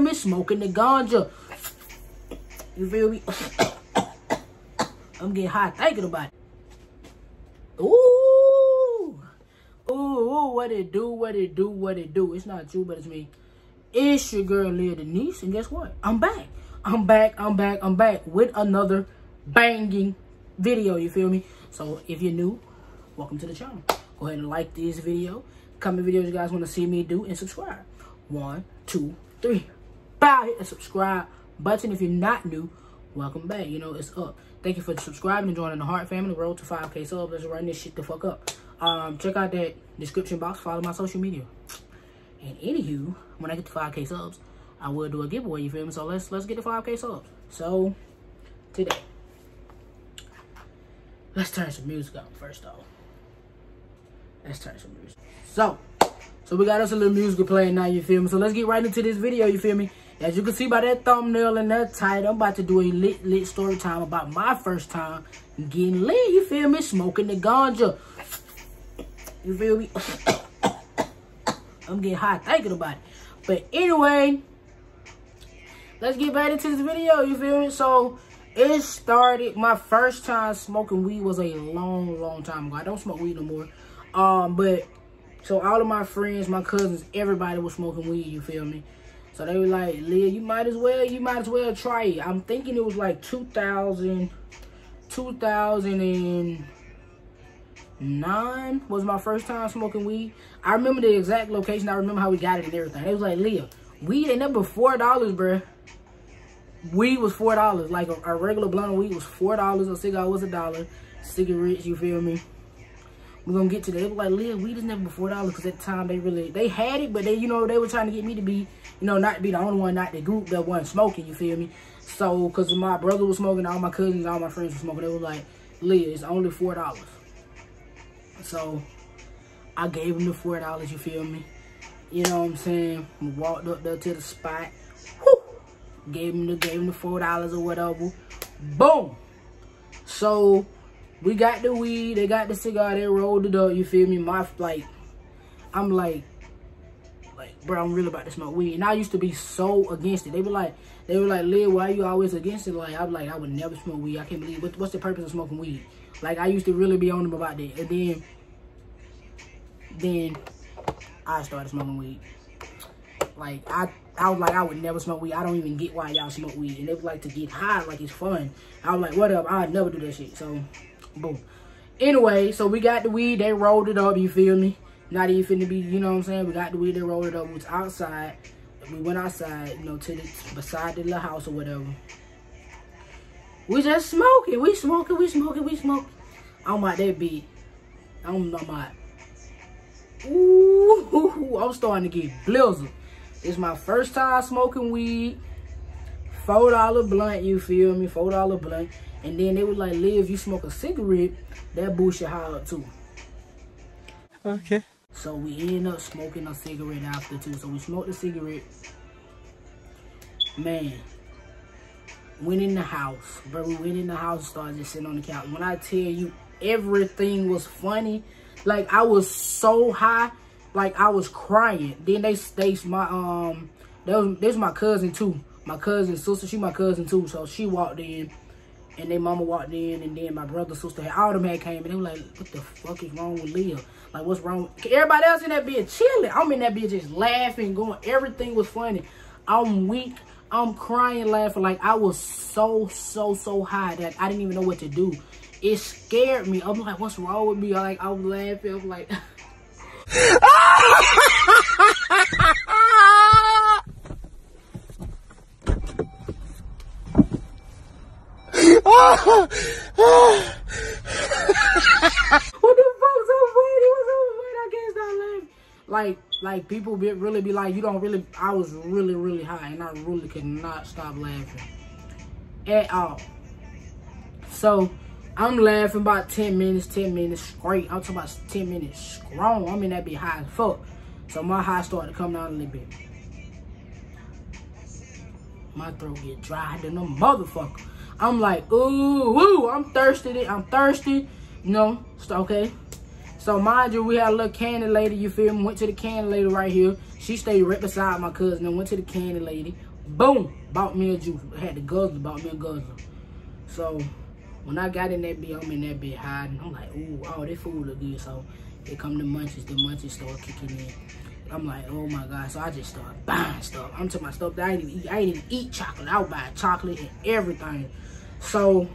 me smoking the ganja. You feel me? I'm getting hot thinking about it. Ooh. Ooh, what it do, what it do, what it do. It's not you, but it's me. It's your girl, Leah Denise, and guess what? I'm back. I'm back with another banging video, you feel me? So, if you're new, welcome to the channel. Go ahead and like this video. Comment videos you guys want to see me do, and subscribe. 1, 2, 3. Bow, hit the subscribe button. If you're not new, welcome back. You know, it's up. Thank you for subscribing and joining the Heart family. Road to 5K subs. Let's run this shit the fuck up. Check out that description box. Follow my social media. And anywho, when I get to 5K subs, I will do a giveaway, you feel me? So let's get to 5K subs. So today, let's turn some music on first off. Let's turn some music. So we got us a little music playing now, you feel me? So let's get right into this video, you feel me? As you can see by that thumbnail and that title, I'm about to do a lit story time about my first time getting lit, you feel me? Smoking the ganja. You feel me? I'm getting hot thinking about it. But anyway, let's get back into this video, you feel me? So it started, my first time smoking weed was a long time ago. I don't smoke weed no more. But so all of my friends, my cousins, everybody was smoking weed, you feel me? So they were like, Leah, you might as well try it. I'm thinking it was like 2009 was my first time smoking weed. I remember the exact location. I remember how we got it and everything. They was like, Leah, weed ain't never $4, bruh. Weed was $4. Like a regular blunt of weed was $4. A cigar was $1. Cigarettes, you feel me? We're gonna get to that. They were like, Leah, weed is never $4 because at the time they had it, but they, you know, they were trying to get me to be, you know, not to be the only one, not the group that wasn't smoking, you feel me? So, because my brother was smoking, all my cousins, all my friends were smoking, they were like, Leah, it's only $4. So, I gave him the $4, you feel me? You know what I'm saying? We walked up there to the spot. Whoo! Gave him the $4 or whatever. Boom! So, we got the weed, they got the cigar, they rolled it up, you feel me? I'm like, bro, I'm really about to smoke weed. And I used to be so against it. They were like, Leah, why are you always against it? Like, I'm like, I would never smoke weed. I can't believe, what's the purpose of smoking weed? Like, I used to really be on them about that. And then I started smoking weed. Like, I was like, I would never smoke weed. I don't even get why y'all smoke weed. And they would like to get high, like it's fun. I was like, whatever, I'd never do that shit. So, boom. Anyway, so we got the weed, they rolled it up, you feel me? Not even finna be, you know what I'm saying? We got the weed, they rolled it up. We was outside. We went outside, you know, beside the little house or whatever. We just smoking. We smoking. I'm out that beat. I'm out. Ooh, I'm starting to get blizzard. It's my first time smoking weed. $4 blunt, you feel me? $4 blunt. And then they was like, Leah, if you smoke a cigarette, that boosts your high up too. Okay. So we ended up smoking a cigarette after too. So we smoked a cigarette. Man. Went in the house. Bro, we went in the house and started just sitting on the couch. When I tell you, everything was funny. Like, I was so high. Like, I was crying. Then there's my cousin too. My cousin sister, she my cousin too. So she walked in. And then mama walked in, and then my brother, sister, all them had came, and they were like, what the fuck is wrong with Leah? Like, what's wrong? Everybody else in that bitch chilling. I'm in that bitch just laughing, going, everything was funny. I'm weak. I'm crying, laughing. Like, I was so high that I didn't even know what to do. It scared me. I'm like, what's wrong with me? Like, I was laughing. I'm like... What the fuck? So funny. What's so funny? I can't stop laughing. Like people really be like, you don't really. I was really high, and I really could not stop laughing at all. So I'm laughing about 10 minutes straight. I'm talking about 10 minutes strong. I'm in that bit high as fuck. So my high started to come down a little bit. My throat get dry than a motherfucker. I'm like, ooh, I'm thirsty, you know, okay. So mind you, we had a little candy lady, you feel me? Went to the candy lady right here. She stayed right beside my cousin and went to the candy lady. Boom, bought me a juice. Had the guzzler, bought me a guzzler. So when I got in that bit, I'm in that bit hiding. I'm like, ooh, oh, this food look good. So here come the munchies. The munchies start kicking in. I'm like, oh my God. So I just started buying stuff. I'm to my stuff that I ain't even eat chocolate. I was buying chocolate and everything. So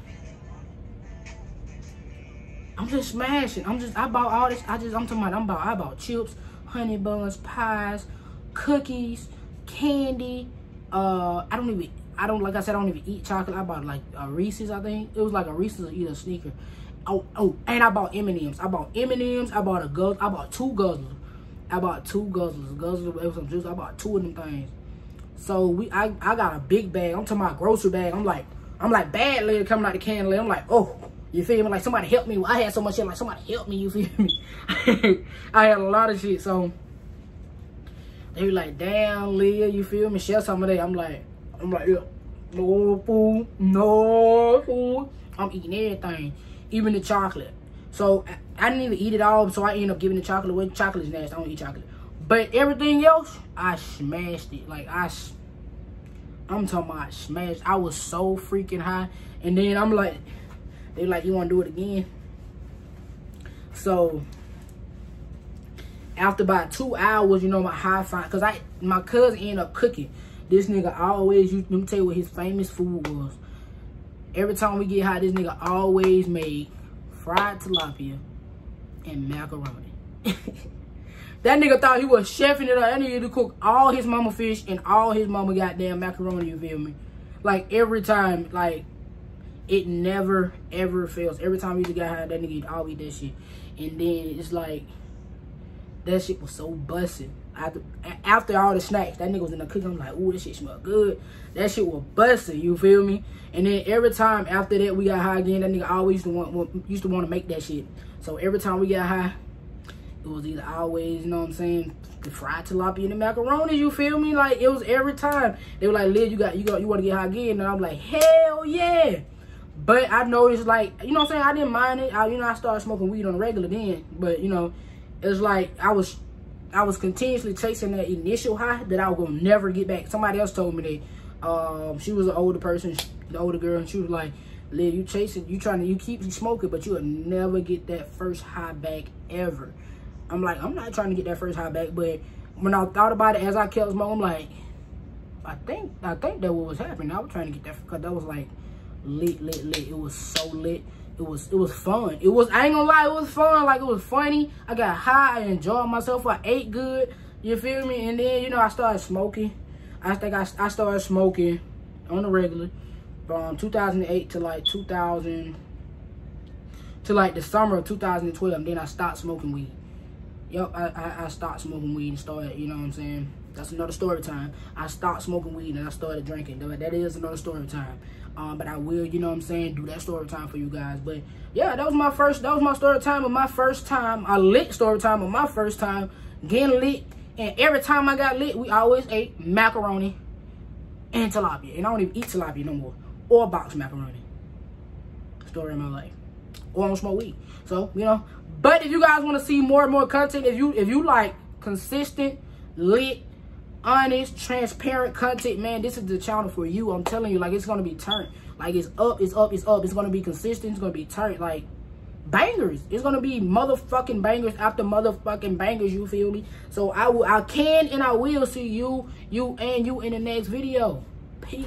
I'm just smashing. I bought all this. I bought chips, honey buns, pies, cookies, candy. Like I said, I don't even eat chocolate. I bought like a Reese's, I think. It was like a Reese's or either a sneaker. Oh, and I bought M&M's. I bought M&M's. I bought two guzzlers. I bought two guzzlers with some juice. I bought 2 of them things. So I got a big bag. I'm talking about grocery bag. I'm like bad lady coming out the can lady. I'm like, oh, you feel me? Like somebody help me. I had so much shit. Like somebody help me. You feel me? I had a lot of shit. So they were like, damn, Leah, you feel me? Share some of that. I'm like, yeah, no food, no food. I'm eating everything, even the chocolate. So I didn't even eat it all, so I ended up giving the chocolate away. Chocolate is nasty. I don't eat chocolate. But everything else, I smashed it. Like, I'm talking about I smashed. I was so freaking high. And then I'm like, they like, you want to do it again? So after about 2 hours, you know, my high five, because my cousin ended up cooking. This nigga always used, let me tell you what his famous food was. Every time we get high, this nigga always made fried tilapia and macaroni. That nigga thought he was chefing it up. That nigga to cook all his mama fish and all his mama goddamn macaroni, you feel me? Like, every time, like, it never, ever fails. Every time we just got high, that nigga always eat that shit. And then it's like, that shit was so busted. After all the snacks, that nigga was in the cooking. I'm like, ooh, this shit smell good. That shit was busted, you feel me? And then every time after that we got high again, that nigga always used to want to make that shit. So every time we got high, it was either always, you know what I'm saying, the fried tilapia and the macaroni, you feel me? Like, it was every time. They were like, Liz, you want to get high again? And I'm like, hell yeah. But I noticed, like, you know what I'm saying, I didn't mind it. I started smoking weed on the regular then. But, you know, it's like I was continuously chasing that initial high that I was gonna never get back. Somebody else told me that she was an older person, the older girl, and she was like, Liv, you chasing, you keep smoking, but you'll never get that first high back ever. I'm like, I'm not trying to get that first high back, but when I thought about it as I kept smoking, I'm like, I think that what was happening. I was trying to get that because that was like lit. It was so lit. It was fun. I ain't gonna lie, it was fun. Like, it was funny. I got high. I enjoyed myself. I ate good. You feel me? And then, you know, I started smoking. I think I started smoking on the regular from 2008 to like the summer of 2012. And then I stopped smoking weed. Yep, I stopped smoking weed and started, you know what I'm saying? That's another story time. I stopped smoking weed and I started drinking. That is another story time. But I will, you know what I'm saying, do that story time for you guys. But yeah, that was my story time of my first time. A lit story time of my first time getting lit. And every time I got lit, we always ate macaroni and tilapia. And I don't even eat tilapia no more. Or box macaroni. Story of my life. Or I don't smoke weed. So, you know. But if you guys want to see more and more content, if you like consistent, lit, honest, transparent content, man, this is the channel for you. I'm telling you, like, it's gonna be turned. Like, it's up. It's gonna be consistent. It's gonna be turned. Like, bangers. It's gonna be motherfucking bangers after motherfucking bangers. You feel me? So I can and I will see you in the next video. Peace.